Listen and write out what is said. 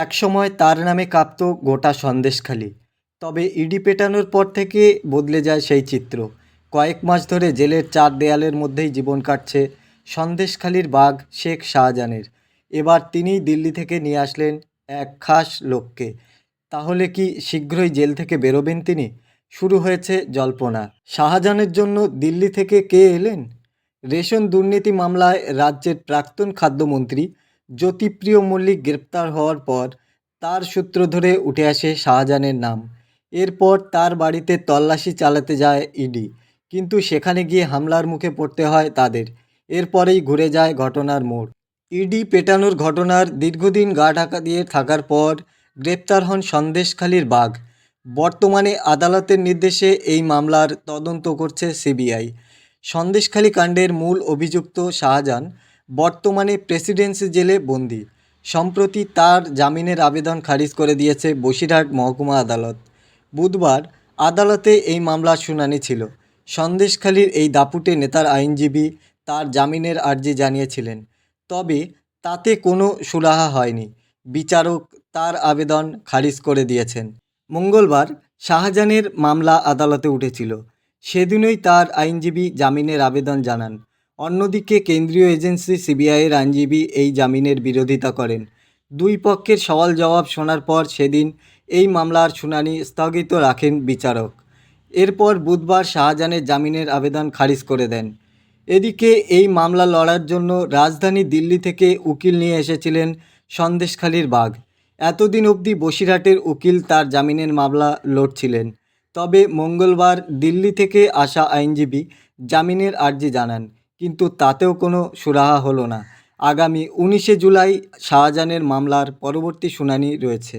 একসময় তার নামে কাঁপত গোটা সন্দেশখালি। তবে ইডি পেটানোর পর থেকে বদলে যায় সেই চিত্র। কয়েক মাস ধরে জেলের চার দেয়ালের মধ্যেই জীবন কাটছে সন্দেশখালির বাঘ শেখ শাহজাহানের। এবার তিনিই দিল্লি থেকে নিয়ে আসলেন এক খাস লোককে। তাহলে কি শীঘ্রই জেল থেকে বেরোবেন তিনি? শুরু হয়েছে জল্পনা। শাহজাহানের জন্য দিল্লি থেকে কে এলেন? রেশন দুর্নীতি মামলায় রাজ্যের প্রাক্তন খাদ্যমন্ত্রী জ্যোতিপ্রিয় মল্লিক গ্রেপ্তার হওয়ার পর তার সূত্র ধরে উঠে আসে শাহজাহানের নাম। এরপর তার বাড়িতে তল্লাশি চালাতে যায় ইডি, কিন্তু সেখানে গিয়ে হামলার মুখে পড়তে হয় তাদের। এরপরেই ঘুরে যায় ঘটনার মোড়। ইডি পেটানোর ঘটনার দীর্ঘদিন গা ঢাকা দিয়ে থাকার পর গ্রেপ্তার হন সন্দেশখালির বাঘ। বর্তমানে আদালতের নির্দেশে এই মামলার তদন্ত করছে সিবিআই। সন্দেশখালি কাণ্ডের মূল অভিযুক্ত শাহজাহান বর্তমানে প্রেসিডেন্সি জেলে বন্দী। সম্প্রতি তার জামিনের আবেদন খারিজ করে দিয়েছে বসিরহাট মহকুমা আদালত। বুধবার আদালতে এই মামলার শুনানি ছিল। সন্দেশখালির এই দাপুটে নেতার আইনজীবী তার জামিনের আর্জি জানিয়েছিলেন, তবে তাতে কোনো সুরাহা হয়নি। বিচারক তার আবেদন খারিজ করে দিয়েছেন। মঙ্গলবার শাহজাহানের মামলা আদালতে উঠেছিল। সেদিনই তার আইনজীবী জামিনের আবেদন জানান। অন্যদিকে কেন্দ্রীয় এজেন্সি সিবিআইয়ের আইনজীবী এই জামিনের বিরোধিতা করেন। দুই পক্ষের সওয়াল জবাব শোনার পর সেদিন এই মামলার শুনানি স্থগিত রাখেন বিচারক। এরপর বুধবার শাহজাহানের জামিনের আবেদন খারিজ করে দেন। এদিকে এই মামলা লড়ার জন্য রাজধানী দিল্লি থেকে উকিল নিয়ে এসেছিলেন সন্দেশখালির বাঘ। এতদিন অবধি বসিরহাটের উকিল তার জামিনের মামলা লড়ছিলেন। তবে মঙ্গলবার দিল্লি থেকে আসা আইনজীবী জামিনের আর্জি জানান, কিন্তু তাতেও কোনো সুরাহা হলো না। আগামী 19শে জুলাই শাহজাহানের মামলার পরবর্তী শুনানি রয়েছে।